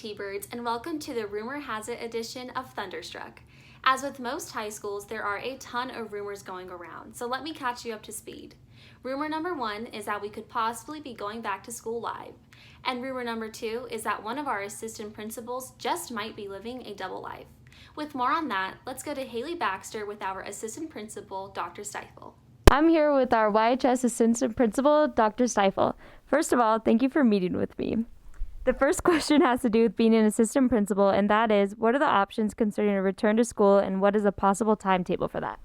T-Birds, and welcome to the Rumor Has It edition of Thunderstruck. As with most high schools, there are a ton of rumors going around, so let me catch you up to speed. Rumor number 1 is that we could possibly be going back to school live. And rumor number 2 is that one of our assistant principals just might be living a double life. With more on that, let's go to Haley Baxter with our assistant principal, Dr. Stifle. I'm here with our YHS assistant principal, Dr. Stifle. First of all, thank you for meeting with me. The first question has to do with being an assistant principal, and that is, what are the options concerning a return to school, and what is a possible timetable for that?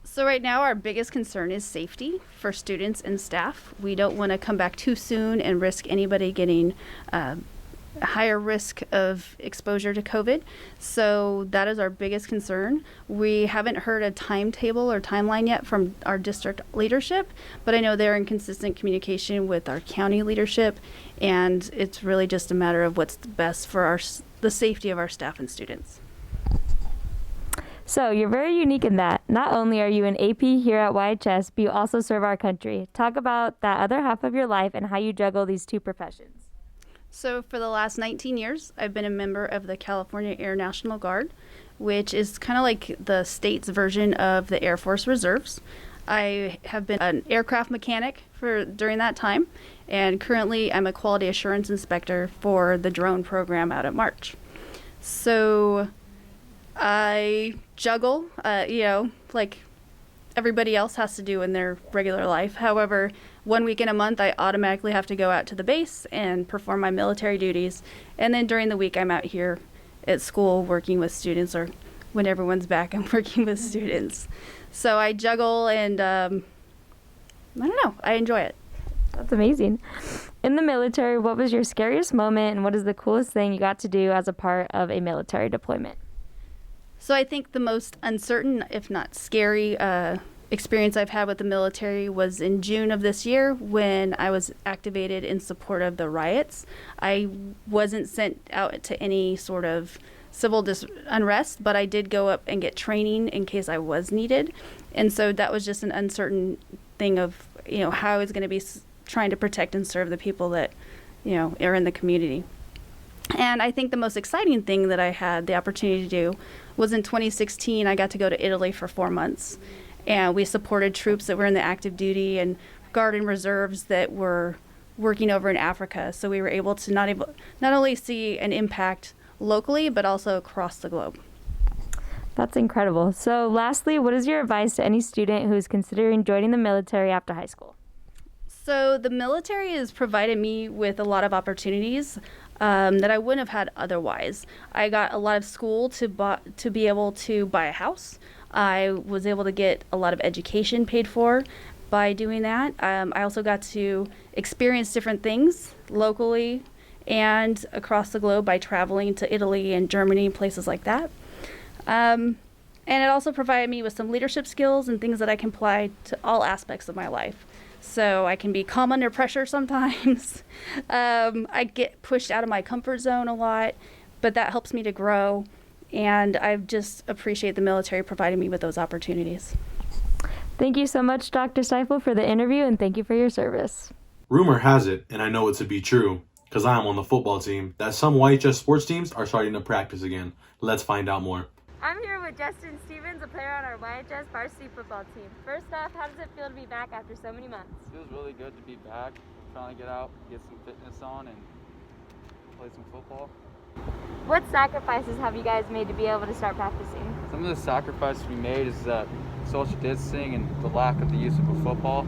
So right now our biggest concern is safety for students and staff. We don't want to come back too soon and risk anybody getting a higher risk of exposure to COVID. So that is our biggest concern. We haven't heard a timetable or timeline yet from our district leadership, but I know they're in consistent communication with our county leadership, and it's really just a matter of what's the best for the safety of our staff and students. So you're very unique in that not only are you an AP here at YHS, but you also serve our country. Talk about that other half of your life and how you juggle these two professions. So for the last 19 years, I've been a member of the California Air National Guard, which is kind of like the state's version of the Air Force Reserves. I have been an aircraft mechanic during that time, and currently I'm a quality assurance inspector for the drone program out at March. So I juggle, like everybody else has to do in their regular life. However, 1 week in a month, I automatically have to go out to the base and perform my military duties. And then during the week, I'm out here at school working with students, or when everyone's back, I'm working with students. So I juggle, and I don't know, I enjoy it. That's amazing. In the military, what was your scariest moment, and what is the coolest thing you got to do as a part of a military deployment? So I think the most uncertain, if not scary, experience I've had with the military was in June of this year when I was activated in support of the riots. I wasn't sent out to any sort of civil unrest, but I did go up and get training in case I was needed. And so that was just an uncertain thing of, how I was going to be trying to protect and serve the people that, are in the community. And I think the most exciting thing that I had the opportunity to do was in 2016, I got to go to Italy for 4 months. And we supported troops that were in the active duty and Guard and Reserves that were working over in Africa. So we were able to not only see an impact locally, but also across the globe. That's incredible. So lastly, what is your advice to any student who is considering joining the military after high school? So the military has provided me with a lot of opportunities that I wouldn't have had otherwise. I got a lot of school to be able to buy a house. I was able to get a lot of education paid for by doing that. I also got to experience different things locally and across the globe by traveling to Italy and Germany, places like that. And it also provided me with some leadership skills and things that I can apply to all aspects of my life. So I can be calm under pressure sometimes. I get pushed out of my comfort zone a lot, but that helps me to grow. And I just appreciate the military providing me with those opportunities. Thank you so much, Dr. Stifle, for the interview, and thank you for your service. Rumor has it, and I know it to be true, because I am on the football team, that some YHS sports teams are starting to practice again. Let's find out more. I'm here with Justin Stevens, a player on our YHS varsity football team. First off, how does it feel to be back after so many months? It feels really good to be back, trying to get out, get some fitness on, and play some football. What sacrifices have you guys made to be able to start practicing? Some of the sacrifices we made is that social distancing and the lack of the use of a football,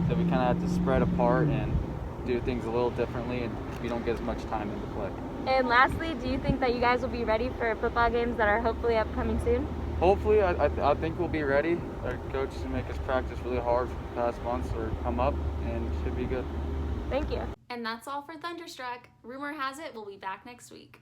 that we kind of had to spread apart and do things a little differently, and we don't get as much time into play. And lastly, do you think that you guys will be ready for football games that are hopefully upcoming soon? Hopefully, I think we'll be ready. Our coaches make us practice really hard for the past months or come up, and it should be good. Thank you. And that's all for Thunderstruck. Rumor has it we'll be back next week.